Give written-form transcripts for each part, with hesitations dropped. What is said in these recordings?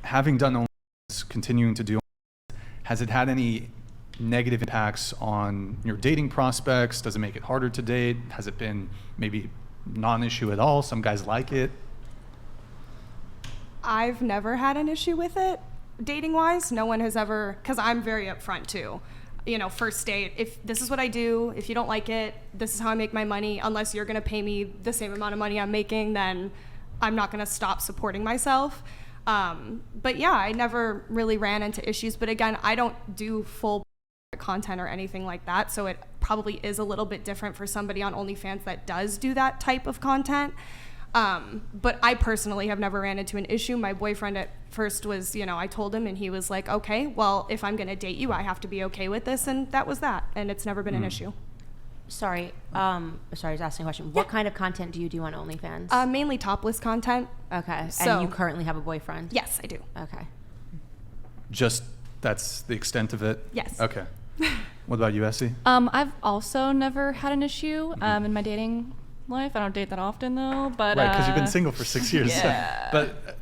having done OnlyFans, continuing to do, has it had any negative impacts on your dating prospects? Does it make it harder to date? Has it been maybe non-issue at all? Some guys like it. I've never had an issue with it, dating-wise. No one has ever, because I'm very upfront too. You know, first date, if this is what I do, if you don't like it, this is how I make my money. Unless you're going to pay me the same amount of money I'm making, then I'm not going to stop supporting myself. But yeah, I never really ran into issues. But again, I don't do full content or anything like that. So it probably is a little bit different for somebody on OnlyFans that does do that type of content. But I personally have never ran into an issue. My boyfriend at first was, you know, I told him and he was like, okay, well, if I'm going to date you, I have to be okay with this. And that was that. And it's never been an issue. Sorry, I was asking a question. What kind of content do you do on OnlyFans? Mainly topless content. Okay. So, and you currently have a boyfriend? Yes, I do. Okay. Just, that's the extent of it? Yes. Okay. What about you, Essie? I've also never had an issue in my dating life. I don't date that often though, but right, because you've been single for 6 years. Yeah.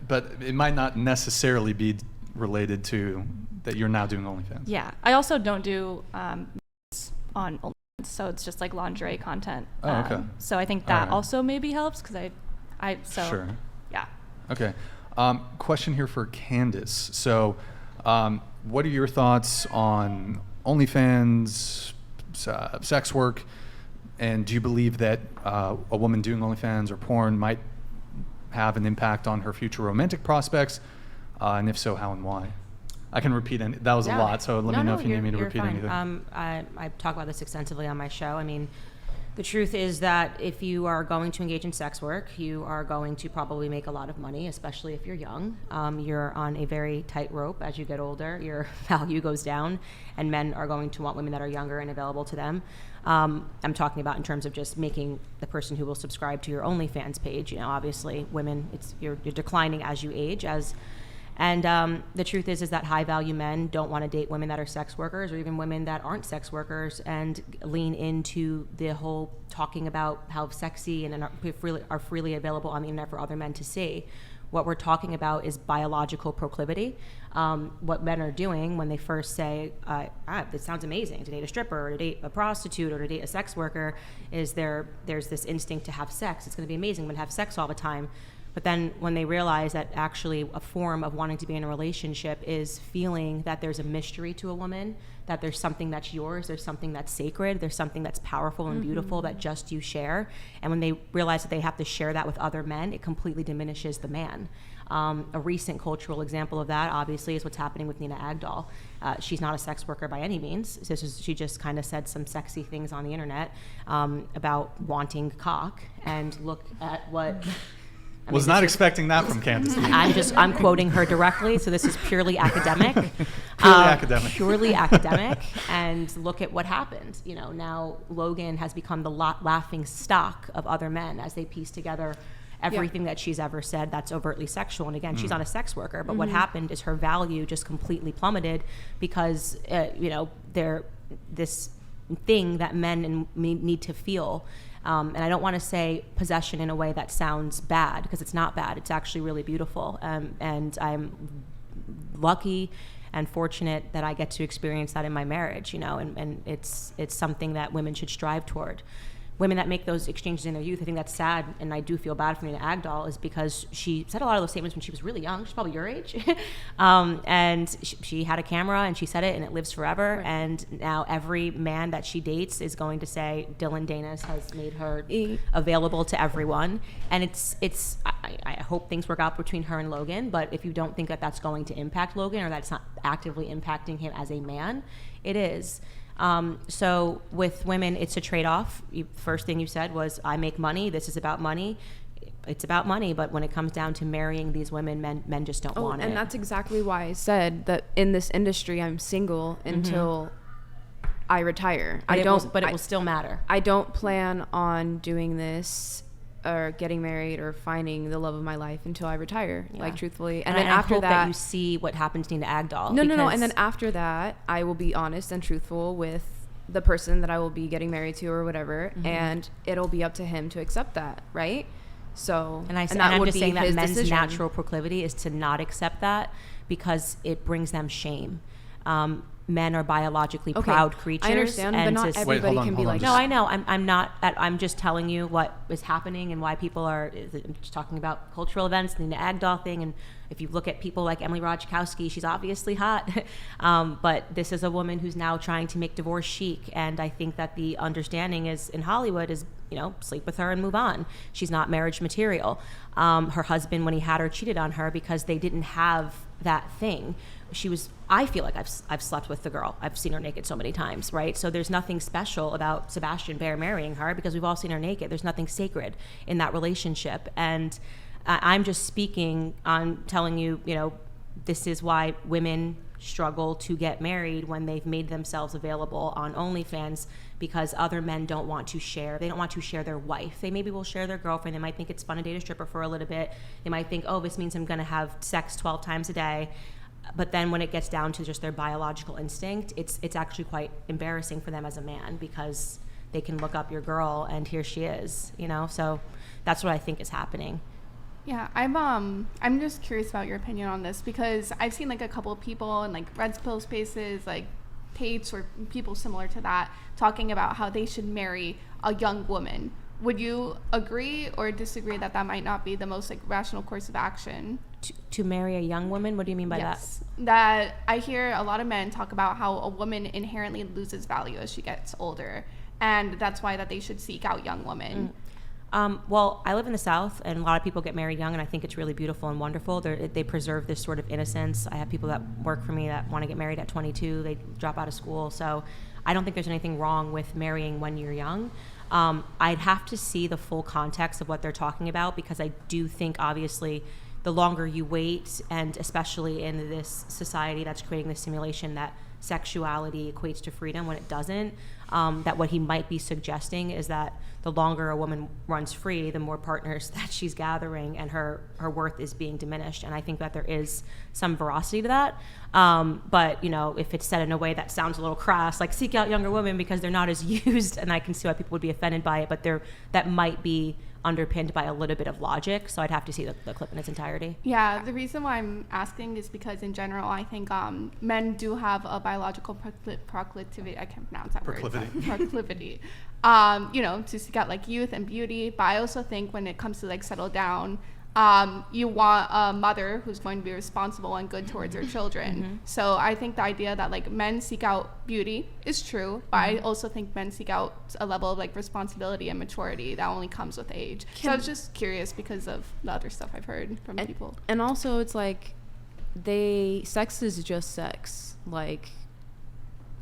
but it might not necessarily be related to that you're now doing OnlyFans. Yeah, I also don't do on OnlyFans, so it's just like lingerie content. Oh, okay. So I think that right. also maybe helps because Sure. Yeah. Okay. Question here for Candace. So, what are your thoughts on OnlyFans, sex work? And do you believe that a woman doing OnlyFans or porn might have an impact on her future romantic prospects? And if so, how and why? I can repeat any. That was a lot, so let me know if you need me to repeat anything. I talk about this extensively on my show. I mean, the truth is that if you are going to engage in sex work, you are going to probably make a lot of money, especially if you're young. You're on a very tight rope. As you get older, your value goes down, and men are going to want women that are younger and available to them. I'm talking about in terms of just making the person who will subscribe to your OnlyFans page. You know, obviously, women, you're declining as you age. And the truth is that high value men don't want to date women that are sex workers or even women that aren't sex workers and lean into the whole talking about how sexy and are freely available on the internet for other men to see. What we're talking about is biological proclivity. What men are doing when they first say, this sounds amazing, to date a stripper or to date a prostitute or to date a sex worker, is there's this instinct to have sex. It's going to be amazing. I'm going to have sex all the time. But then when they realize that actually a form of wanting to be in a relationship is feeling that there's a mystery to a woman, that there's something that's yours, there's something that's sacred, there's something that's powerful and beautiful that just you share. And when they realize that they have to share that with other men, it completely diminishes the man. A recent cultural example of that, obviously, is what's happening with Nina Agdal. She's not a sex worker by any means. She just kind of said some sexy things on the internet about wanting cock, and look at what... Was not expecting that from Candace. I'm quoting her directly, so this is purely academic. Purely academic. And look at what happened. You know, now Logan has become the laughing stock of other men as they piece together everything that she's ever said that's overtly sexual. And again, she's not a sex worker, but what happened is her value just completely plummeted because, they're this thing that men need to feel. And I don't want to say possession in a way that sounds bad, because it's not bad. It's actually really beautiful. And I'm lucky and fortunate that I get to experience that in my marriage, and it's something that women should strive toward. Women that make those exchanges in their youth, I think that's sad, and I do feel bad for Nina Agdal, is because she said a lot of those statements when she was really young. She's probably your age. And she had a camera, and she said it, and it lives forever. Right. And now every man that she dates is going to say Dylan Danis has made her available to everyone. And I hope things work out between her and Logan, but if you don't think that that's going to impact Logan, or that's not actively impacting him as a man, it is. So with women, it's a trade-off. First thing you said was, I make money. This is about money. It's about money, but when it comes down to marrying these women, men just don't want it. And that's exactly why I said that in this industry, I'm single until I retire. But it will still matter. I don't plan on doing this or getting married or finding the love of my life until I retire, like truthfully. And then after that, you see what happens to Nina Agdal. No. And then after that, I will be honest and truthful with the person that I will be getting married to or whatever. And it'll be up to him to accept that. Right. So, And that I'm would just be saying that his men's decision. natural proclivity is to not accept that because it brings them shame. Men are biologically proud creatures. I understand, but and not to- everybody can be like No, that. I know. I'm not. I'm just telling you what is happening and why people are. I'm just talking about cultural events, the Nina Agdal thing, and if you look at people like Emily Ratajkowski, she's obviously hot, but this is a woman who's now trying to make divorce chic, and I think that the understanding is in Hollywood is, you know, sleep with her and move on. She's not marriage material. Her husband, when he had her, cheated on her because they didn't have that thing. I feel like I've slept with the girl. I've seen her naked so many times, right? So there's nothing special about Sebastian Baer marrying her because we've all seen her naked. There's nothing sacred in that relationship. And I'm just speaking on telling you, you know, this is why women struggle to get married when they've made themselves available on OnlyFans, because other men don't want to share. They don't want to share their wife. They maybe will share their girlfriend. They might think it's fun to date a stripper for a little bit. They might think, oh, this means I'm going to have sex 12 times a day. But then when it gets down to just their biological instinct, it's actually quite embarrassing for them as a man, because they can look up your girl and here she is, you know? So that's what I think is happening. Yeah, I'm just curious about your opinion on this, because I've seen like a couple of people in like Red Pill spaces, like Pates or people similar to that, talking about how they should marry a young woman. Would you agree or disagree that that might not be the most like rational course of action? To marry a young woman? What do you mean by That I hear a lot of men talk about how a woman inherently loses value as she gets older, and that's why that they should seek out young women. Well, I live in the South, and a lot of people get married young, and I think it's really beautiful and wonderful. They preserve this sort of innocence. I have people that work for me that want to get married at 22. They drop out of school. So I don't think there's anything wrong with marrying when you're young. I'd have to see the full context of what they're talking about, because I do think, obviously, the longer you wait, and especially in this society that's creating this simulation that sexuality equates to freedom when it doesn't, that what he might be suggesting is that the longer a woman runs free, the more partners that she's gathering, and her worth is being diminished. And I think that there is some veracity to that. But, you know, if it's said in a way that sounds a little crass, like seek out younger women because they're not as used, and I can see why people would be offended by it, but that might be underpinned by a little bit of logic. So I'd have to see the clip in its entirety. Yeah, the reason why I'm asking is because in general, I think men do have a biological proclivity. I can't pronounce that word. Proclivity. You know, to seek out like youth and beauty. But I also think when it comes to like settle down, you want a mother who's going to be responsible and good towards her children. Mm-hmm. So I think the idea that like men seek out beauty is true, but I also think men seek out a level of like responsibility and maturity that only comes with age. So I was just curious because of the other stuff I've heard from people. And also it's like sex is just sex. Like,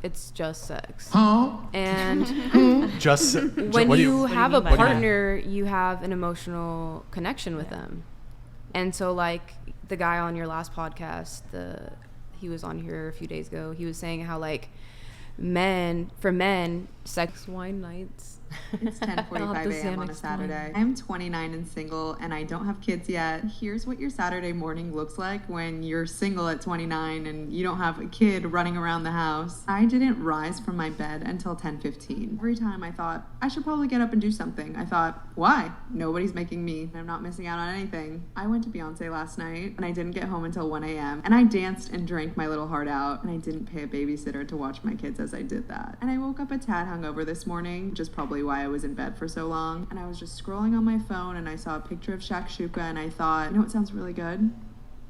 it's just sex. Huh? And when you have a partner, you have an emotional connection with them. And so like the guy on your last podcast, he was on here a few days ago, he was saying how like for men, sex wine nights. It's 10:45 a.m. on a Saturday. I'm 29 and single, and I don't have kids yet. Here's what your Saturday morning looks like when you're single at 29 and you don't have a kid running around the house. I didn't rise from my bed until 10:15. Every time I thought, I should probably get up and do something. I thought, why? Nobody's making me. I'm not missing out on anything. I went to Beyonce last night, and I didn't get home until 1 a.m. And I danced and drank my little heart out, and I didn't pay a babysitter to watch my kids as I did that. And I woke up a tad hungover this morning, which is probably why I was in bed for so long. And I was just scrolling on my phone, and I saw a picture of shakshuka, and I thought, you know what sounds really good?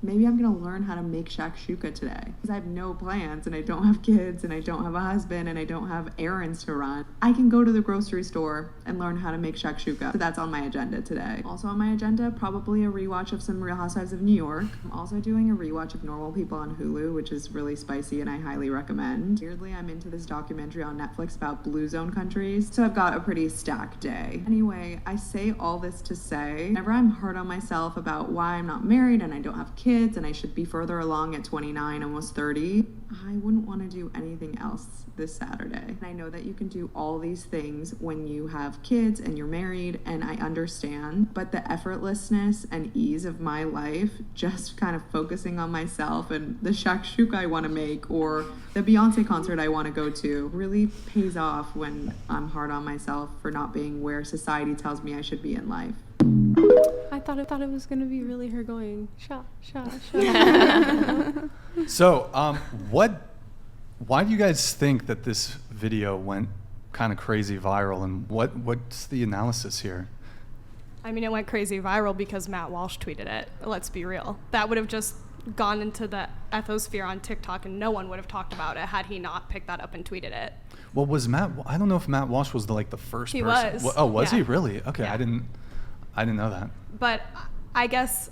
Maybe I'm gonna learn how to make shakshuka today, because I have no plans, and I don't have kids, and I don't have a husband, and I don't have errands to run. I can go to the grocery store and learn how to make shakshuka. So that's on my agenda today. Also on my agenda, probably a rewatch of some Real Housewives of New York. I'm also doing a rewatch of Normal People on Hulu, which is really spicy and I highly recommend. Weirdly, I'm into this documentary on Netflix about blue zone countries, so I've got a pretty stacked day. Anyway, I say all this to say, whenever I'm hard on myself about why I'm not married and I don't have kids, and I should be further along at 29, almost 30, I wouldn't want to do anything else this Saturday. And I know that you can do all these things when you have kids and you're married, and I understand, but the effortlessness and ease of my life, just kind of focusing on myself and the shakshuka I want to make or the Beyonce concert I want to go to, really pays off when I'm hard on myself for not being where society tells me I should be in life. I thought it was gonna be really her going shot. So, why do you guys think that this video went kind of crazy viral, and what's the analysis here? I mean, it went crazy viral because Matt Walsh tweeted it. Let's be real. That would have just gone into the ethosphere on TikTok, and no one would have talked about it had he not picked that up and tweeted it. Well, I don't know if Matt Walsh was the first he person. Was. Oh, was yeah. he really? Okay, Yeah. I didn't know that. But I guess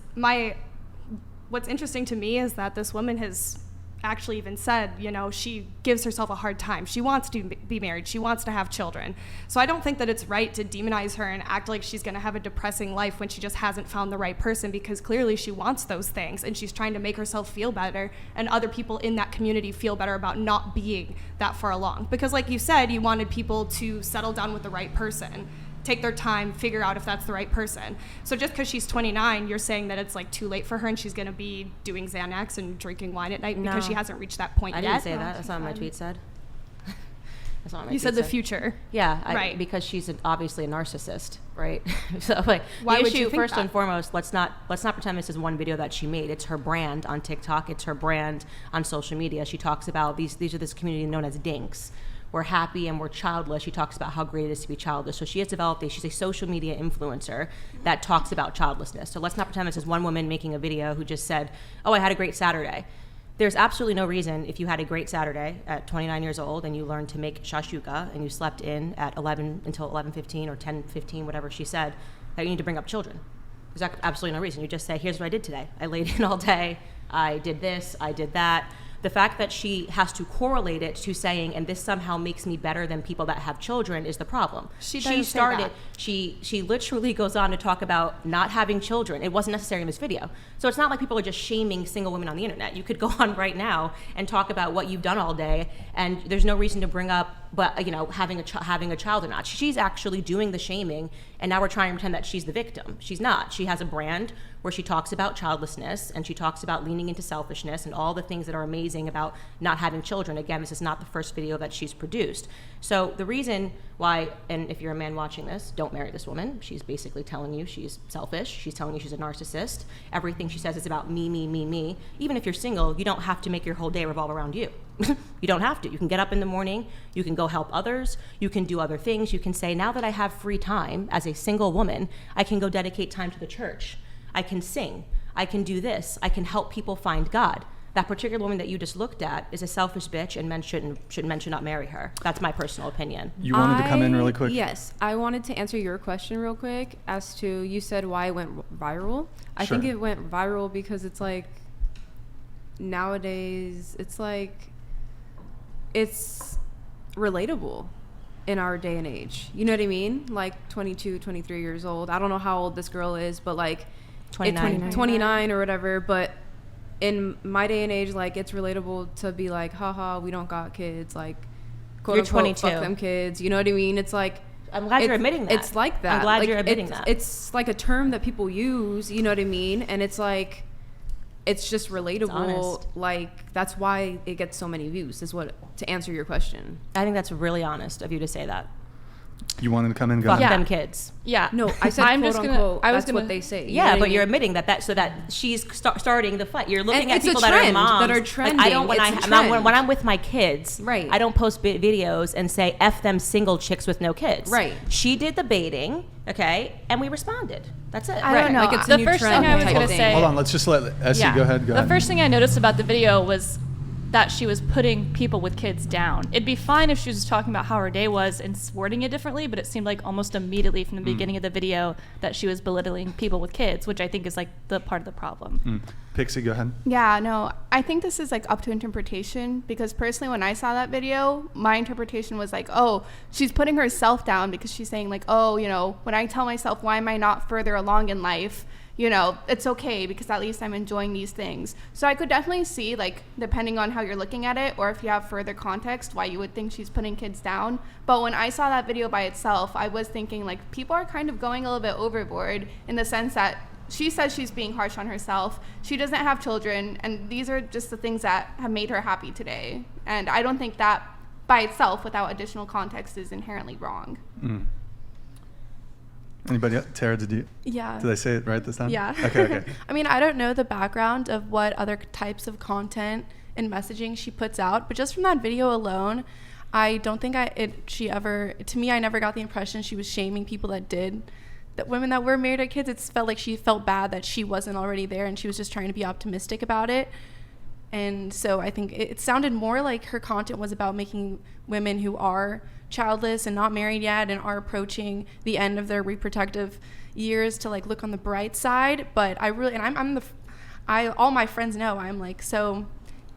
what's interesting to me is that this woman has actually even said, she gives herself a hard time. She wants to be married. She wants to have children. So I don't think that it's right to demonize her and act like she's going to have a depressing life when she just hasn't found the right person, because clearly she wants those things and she's trying to make herself feel better and other people in that community feel better about not being that far along. Because like you said, you wanted people to settle down with the right person, take their time, figure out if that's the right person. So just because she's 29, you're saying that it's too late for her and she's going to be doing Xanax and drinking wine at night because she hasn't reached that point yet? yet? I didn't say that. That's not what my tweet said. That's not what my You tweet said the future. Yeah, right. Because she's obviously a narcissist, right? So Why the would you issue, think first that? and foremost, let's not pretend this is one video that she made. It's her brand on TikTok. It's her brand on social media. She talks about these are this community known as dinks. We're happy and we're childless. She talks about how great it is to be childless. So she has developed she's a social media influencer that talks about childlessness. So let's not pretend this is one woman making a video who just said, oh, I had a great Saturday. There's absolutely no reason, if you had a great Saturday at 29 years old and you learned to make shashuka and you slept in at 11 until 11:15 or 10:15, whatever she said, that you need to bring up children. There's absolutely no reason. You just say, here's what I did today. I laid in all day. I did this. I did that. The fact that she has to correlate it to saying, and this somehow makes me better than people that have children, is the problem. She literally goes on to talk about not having children. It wasn't necessary in this video. So it's not like people are just shaming single women on the internet. You could go on right now and talk about what you've done all day, and there's no reason to bring up, having a child or not. She's actually doing the shaming, and now we're trying to pretend that she's the victim. She's not. She has a brand where she talks about childlessness and she talks about leaning into selfishness and all the things that are amazing about not having children. Again, this is not the first video that she's produced. So the reason why, and if you're a man watching this, don't marry this woman. She's basically telling you she's selfish. She's telling you she's a narcissist. Everything she says is about me, me, me, me. Even if you're single, you don't have to make your whole day revolve around you. You don't have to. You can get up in the morning, you can go help others, you can do other things. You can say, now that I have free time as a single woman, I can go dedicate time to the church. I can sing, I can do this, I can help people find God. That particular woman that you just looked at is a selfish bitch, and men should not marry her. That's my personal opinion. You wanted to come in really quick? Yes, I wanted to answer your question real quick as to, you said why it went viral. I Sure. think it went viral because it's nowadays, it's relatable in our day and age. You know what I mean? 22, 23 years old. I don't know how old this girl is, but 29 or whatever. But in my day and age, it's relatable to be haha, we don't got kids. Quote You're unquote, 22. fuck them kids. You know what I mean? It's I'm glad you're admitting that. It's like that. I'm glad you're admitting that. It's a term that people use. You know what I mean? And it's it's just relatable. That's why it gets so many views. To answer your question. I think that's really honest of you to say that. You wanted to come in? Go Fuck ahead. them kids. Yeah. No, I said I'm quote just unquote. gonna, That's what they say. Yeah, know what but I you're mean? admitting that so that she's starting the fight. You're looking And at it's a people that trend, are moms that are trending. I don't when It's a when trend. I'm with my kids. Right. I don't post videos and say F them single chicks with no kids. Right. She did the baiting, okay, and we responded. That's it. I don't know. It's a The new first trend thing I was type gonna thing. say- Hold on, let's just let Essie go ahead. Go The ahead. first thing I noticed about the video was that she was putting people with kids down. It'd be fine if she was just talking about how her day was and wording it differently, but it seemed like almost immediately from the beginning of the video that she was belittling people with kids, which I think is the part of the problem. Pixie, go ahead. Yeah, no, I think this is up to interpretation, because personally when I saw that video, my interpretation was oh, she's putting herself down because she's saying oh, when I tell myself, why am I not further along in life? It's okay because at least I'm enjoying these things. So I could definitely see, depending on how you're looking at it, or if you have further context, why you would think she's putting kids down. But when I saw that video by itself, I was thinking, people are kind of going a little bit overboard in the sense that she says she's being harsh on herself. She doesn't have children, and these are just the things that have made her happy today. And I don't think that by itself, without additional context, is inherently wrong. Anybody else? Tara, did I say it right this time? Yeah. Okay. I mean, I don't know the background of what other types of content and messaging she puts out, but just from that video alone, I don't think to me, I never got the impression she was shaming people that women that were married had kids. It felt like she felt bad that she wasn't already there, and she was just trying to be optimistic about it. And so I think it sounded more like her content was about making women who are childless and not married yet and are approaching the end of their reproductive years to like look on the bright side. But I really, and all my friends know I'm like so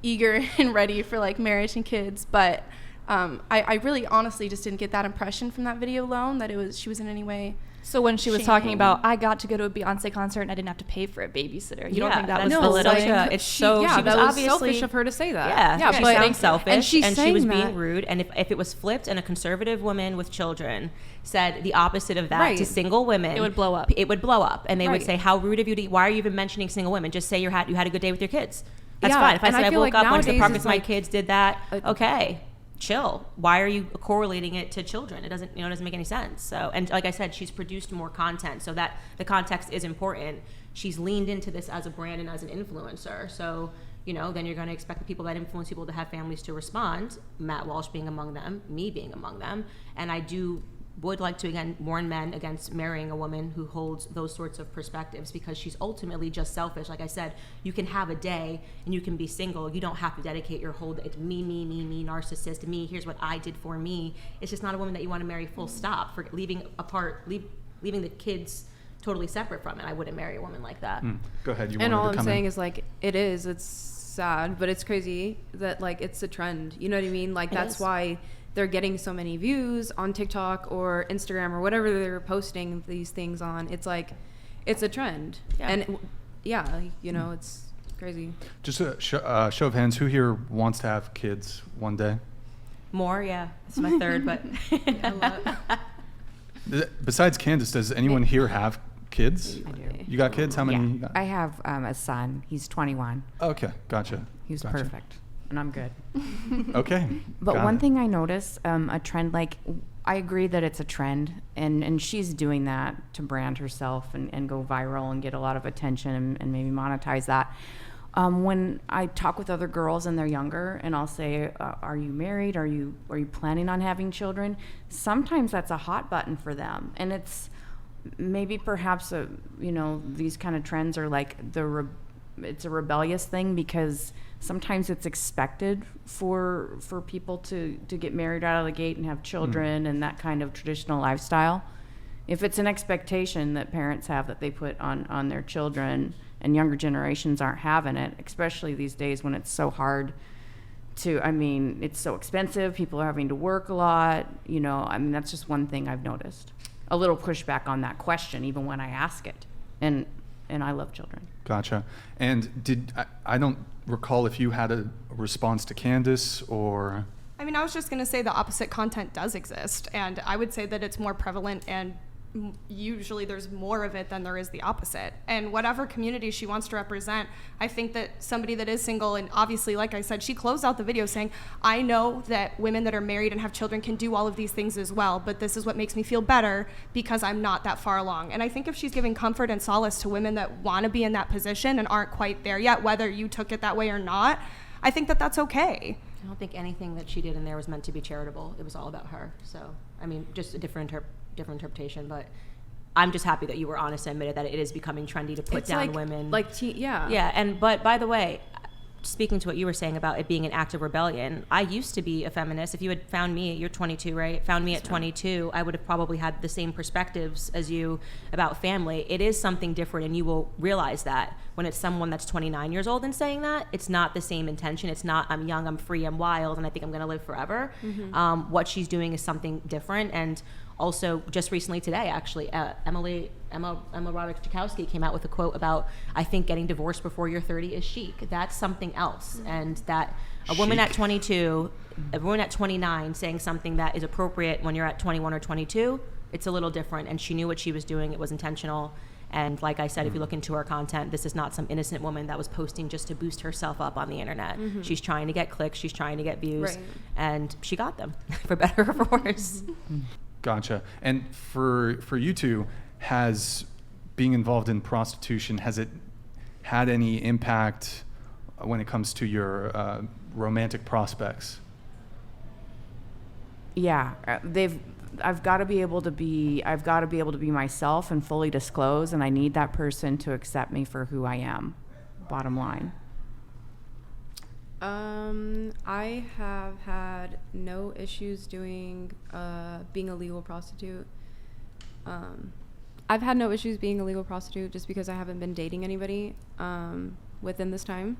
eager and ready for like marriage and kids. But I really honestly just didn't get that impression from that video alone that she was in any way. So when she was talking about, I got to go to a Beyonce concert and I didn't have to pay for a babysitter. You don't think that was belittling? She was obviously selfish of her to say that. Yeah, she's but being selfish, and she was that. being rude. And if it was flipped and a conservative woman with children said the opposite of that to single women, it would blow up. It would blow up, and they would say, "How rude of you! Why are you even mentioning single women? Just say you had a good day with your kids. That's fine. If I said I woke up, went to the park with my kids, did that, okay." Chill. Why are you correlating it to children? It doesn't make any sense. So, and like I said, she's produced more content, so that the context is important. She's leaned into this as a brand and as an influencer. So, then you're going to expect the people that influence people to have families to respond. Matt Walsh being among them, me being among them, and I would like to again warn men against marrying a woman who holds those sorts of perspectives, because she's ultimately just selfish. Like I said, you can have a day and you can be single. You don't have to dedicate your whole day to me, narcissist, me, here's what I did for me. It's just not a woman that you want to marry, full stop. For leaving the kids totally separate from it. I wouldn't marry a woman like that. Go ahead. And all I'm saying is like, it's sad, but it's crazy that like it's a trend. You know what I mean? Like that's why they're getting so many views on TikTok or Instagram or whatever they're posting these things on. It's like, it's a trend. Yeah. And it's crazy. Just a show of hands, who here wants to have kids one day? More, yeah. It's my third, but. Besides Candace, does anyone here have kids? I do. You got kids? How many? You got? I have a son. He's 21. Okay, gotcha. He's perfect. And I'm good. Okay. But one thing I notice, a trend, like I agree that it's a trend, and she's doing that to brand herself and go viral and get a lot of attention and maybe monetize that. When I talk with other girls and they're younger, and I'll say, "Are you married? Are you planning on having children?" Sometimes that's a hot button for them, and it's maybe perhaps these kind of trends are like it's a rebellious thing, because sometimes it's expected for people to get married out of the gate and have children and that kind of traditional lifestyle. If it's an expectation that parents have that they put on their children, and younger generations aren't having it, especially these days when it's so hard it's so expensive, people are having to work a lot, that's just one thing I've noticed. A little pushback on that question, even when I ask it. And I love children. Gotcha. And I don't recall if you had a response to Candace or... I mean, I was just going to say the opposite content does exist, and I would say that it's more prevalent, and usually there's more of it than there is the opposite. And whatever community she wants to represent, I think that somebody that is single, and obviously, like I said, she closed out the video saying, I know that women that are married and have children can do all of these things as well, but this is what makes me feel better because I'm not that far along. And I think if she's giving comfort and solace to women that want to be in that position and aren't quite there yet, whether you took it that way or not, I think that that's okay. I don't think anything that she did in there was meant to be charitable. It was all about her. So, I mean, just a different interpretation, but I'm just happy that you were honest and admitted that it is becoming trendy to put down women. But by the way, speaking to what you were saying about it being an act of rebellion, I used to be a feminist. If you had found me, you're 22, right? Found me at 22, I would have probably had the same perspectives as you about family. It is something different, and you will realize that when it's someone that's 29 years old and saying that, it's not the same intention. It's not, I'm young, I'm free, I'm wild, and I think I'm going to live forever. Mm-hmm. What she's doing is something different. And also, just recently today, actually, Emma Roddick-Jakowski came out with a quote about, I think getting divorced before you're 30 is chic. That's something else. Mm-hmm. And that a woman at 22, a woman at 29 saying something that is appropriate when you're at 21 or 22, it's a little different. And she knew what she was doing. It was intentional. And like I said, if you look into her content, this is not some innocent woman that was posting just to boost herself up on the internet. Mm-hmm. She's trying to get clicks. She's trying to get views. Right. And she got them, for better or for worse. Gotcha. And for you two, has being involved in prostitution, has it had any impact when it comes to your romantic prospects? Yeah, I've got to be able to be myself and fully disclose, and I need that person to accept me for who I am. Bottom line. I have had no issues being a legal prostitute. I've had no issues being a legal prostitute just because I haven't been dating anybody within this time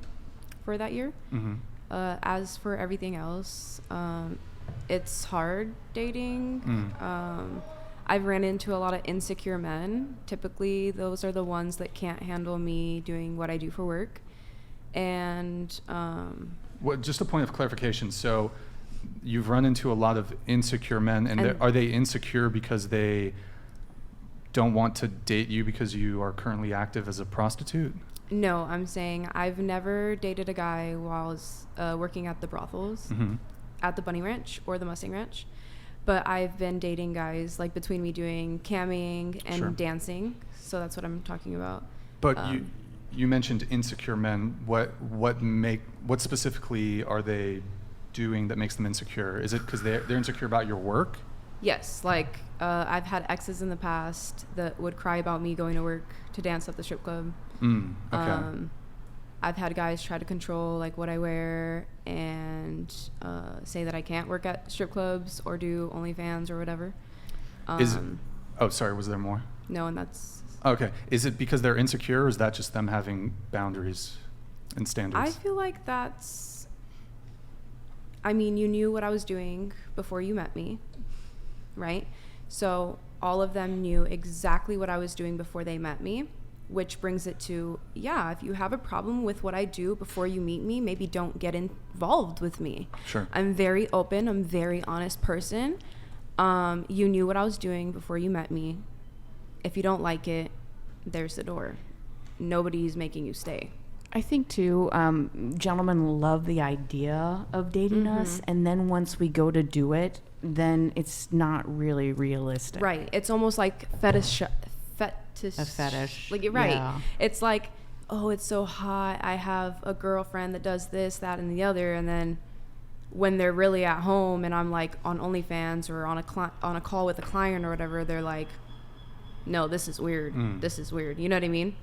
for that year. Mm-hmm. As for everything else, it's hard dating. I've ran into a lot of insecure men. Typically, those are the ones that can't handle me doing what I do for work. And just a point of clarification. So you've run into a lot of insecure men, and are they insecure because they don't want to date you because you are currently active as a prostitute? No, I'm saying I've never dated a guy while I was working at the brothels, at the Bunny Ranch or the Mustang Ranch. But I've been dating guys, like, between me doing camming and dancing. So that's what I'm talking about. But you mentioned insecure men. What specifically are they doing that makes them insecure? Is it because they're insecure about your work? Yes, like I've had exes in the past that would cry about me going to work to dance at the strip club. Okay. I've had guys try to control like what I wear and say that I can't work at strip clubs or do OnlyFans or whatever. Was there more? No, and that's... Okay. Is it because they're insecure, or is that just them having boundaries and standards? I feel like that's... I mean, you knew what I was doing before you met me, right? So all of them knew exactly what I was doing before they met me, which brings it to, if you have a problem with what I do before you meet me, maybe don't get involved with me. Sure. I'm very open. I'm a very honest person. You knew what I was doing before you met me. If you don't like it, there's the door. Nobody's making you stay. I think, too, gentlemen love the idea of dating us, and then once we go to do it, then it's not really realistic. Right. It's almost like a fetish. Like, you're right. Yeah. It's like, oh, it's so hot. I have a girlfriend that does this, that, and the other. And then when they're really at home and I'm like on OnlyFans or on a call with a client or whatever, they're like, no, this is weird. This is weird. You know what I mean?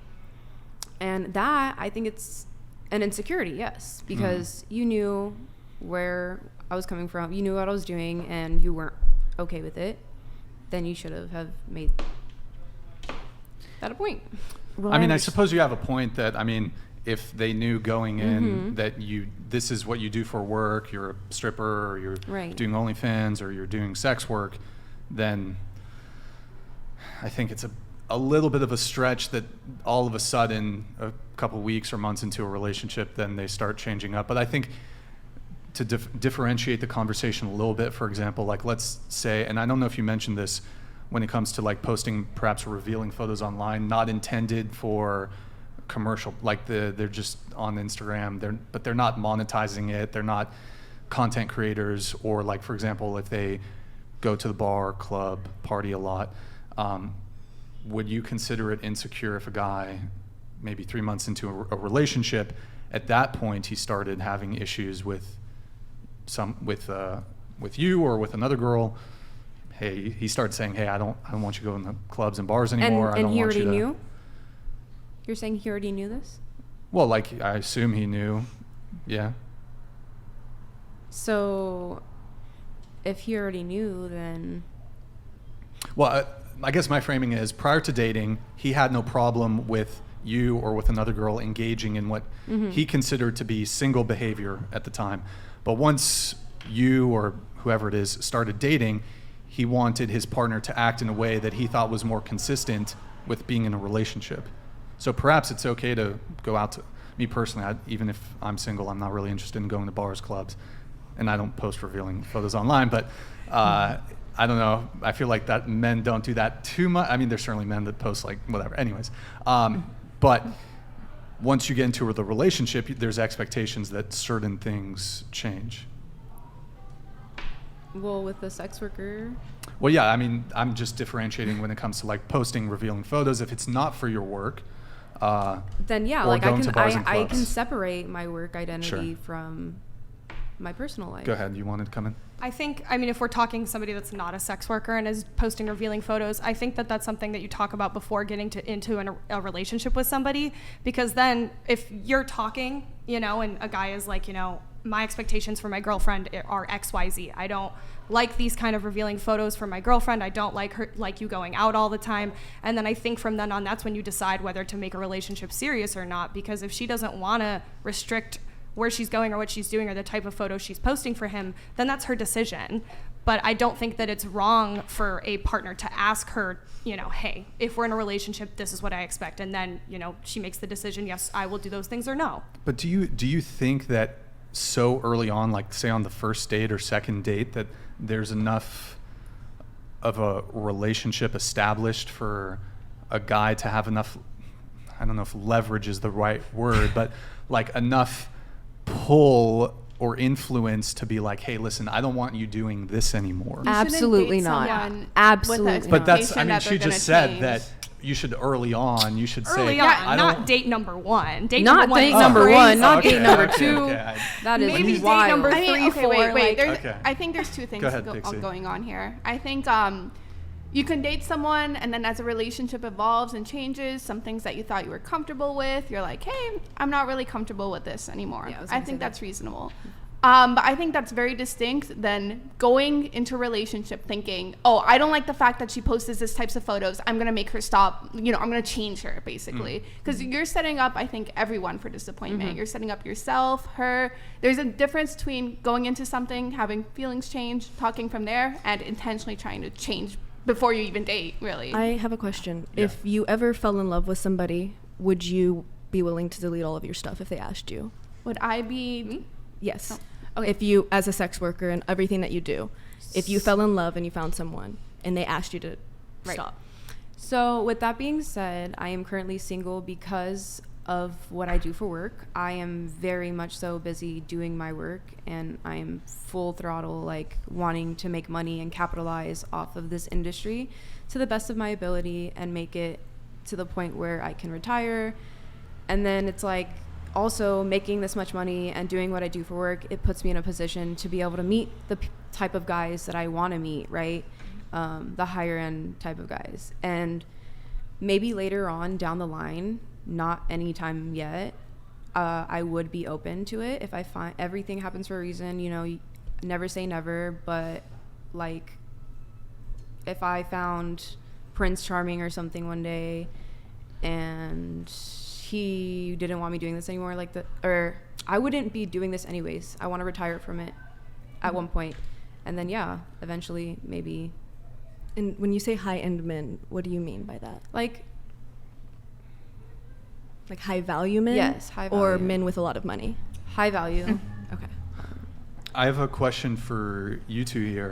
And that, I think it's an insecurity, yes, because you knew where I was coming from. You knew what I was doing and you weren't okay with it. Then you should have made that a point. Well, I suppose you have a point that, if they knew going in that this is what you do for work, you're a stripper or you're doing OnlyFans or you're doing sex work, then I think it's a little bit of a stretch that all of a sudden, a couple weeks or months into a relationship, then they start changing up. But I think to differentiate the conversation a little bit, for example, like let's say, and I don't know if you mentioned this, when it comes to like posting perhaps revealing photos online, not intended for commercial, like they're just on Instagram, but they're not monetizing it, they're not content creators, or like, for example, if they go to the bar, club, party a lot, would you consider it insecure if a guy, maybe 3 months into a relationship, at that point he started having issues with you or with another girl? Hey, he started saying, hey, I don't want you to go in the clubs and bars anymore. And he already knew? You're saying he already knew this? Well, like, I assume he knew, yeah. So, if he already knew, then... Well, I guess my framing is, prior to dating, he had no problem with you or with another girl engaging in what he considered to be single behavior at the time. But once you or whoever it is started dating, he wanted his partner to act in a way that he thought was more consistent with being in a relationship. So perhaps it's okay to go out to, me personally, even if I'm single, I'm not really interested in going to bars, clubs, and I don't post revealing photos online, but I don't know, I feel like that men don't do that too much. I mean, there's certainly men that post like whatever, anyways. But once you get into the relationship, there's expectations that certain things change. Well, with the sex worker? Well, yeah, I mean, I'm just differentiating when it comes to like posting revealing photos. If it's not for your work, then yeah, or like going to bars and I clubs. can separate my work identity Sure. from my personal life. Go ahead. You wanted to come in? I mean, if we're talking somebody that's not a sex worker and is posting revealing photos, I think that that's something that you talk about before getting into a relationship with somebody, because then if you're talking, you know, and a guy is like, you know, my expectations for my girlfriend are XYZ. I don't like these kind of revealing photos for my girlfriend. I don't like you going out all the time. And then I think from then on, that's when you decide whether to make a relationship serious or not, because if she doesn't want to restrict where she's going or what she's doing or the type of photos she's posting for him, then that's her decision. But I don't think that it's wrong for a partner to ask her, you know, hey, if we're in a relationship, this is what I expect. And then, you know, she makes the decision, yes, I will do those things, or no. But do you think that so early on, like say on the first date or second date, that there's enough of a relationship established for a guy to have enough, I don't know if leverage is the right word, but like enough pull or influence to be like, hey, listen, I don't want you doing this anymore? Absolutely not. Absolutely not. But that's, I mean, that she they're just gonna said change. that you should early on, you should say, Early on, I not don't. date number one. Date Not number one date is number crazy. one, not Okay, date number okay, two. okay. That is Maybe date wild. number I mean, 3, okay, 4. wait. Like, There's, Okay. I think there's two things ahead, Dixie. going on here. I think you can date someone, and then as a relationship evolves and changes, some things that you thought you were comfortable with, you're like, hey, I'm not really comfortable with this anymore. Yeah, I think that's reasonable. But I think that's very distinct than going into a relationship thinking, oh, I don't like the fact that she posts this types of photos. I'm going to make her stop. You know, I'm going to change her, basically. Because you're setting up, I think, everyone for disappointment. You're setting up yourself, her. There's a difference between going into something, having feelings change, talking from there, and intentionally trying to change before you even date, really. I have a question. Yeah. If you ever fell in love with somebody, would you be willing to delete all of your stuff if they asked you? Would I be me? Yes. Oh. Okay. If you, as a sex worker and everything that you do, if you fell in love and you found someone and they asked you to stop. So with that being said, I am currently single because of what I do for work. I am very much so busy doing my work, and I'm full throttle, like wanting to make money and capitalize off of this industry to the best of my ability and make it to the point where I can retire. And then it's like, also making this much money and doing what I do for work, it puts me in a position to be able to meet the type of guys that I want to meet, right? The higher end type of guys. And maybe later on down the line, not anytime yet, I would be open to it if I find everything happens for a reason. You know, you never say never, but like if I found Prince Charming or something one day and he didn't want me doing this anymore, or I wouldn't be doing this anyways. I want to retire from it at one point. And then, yeah, eventually maybe. And when you say high-end men, what do you mean by that? Like high value men? Yes, high Or value. men with a lot of money? High value. Okay. I have a question for you two here.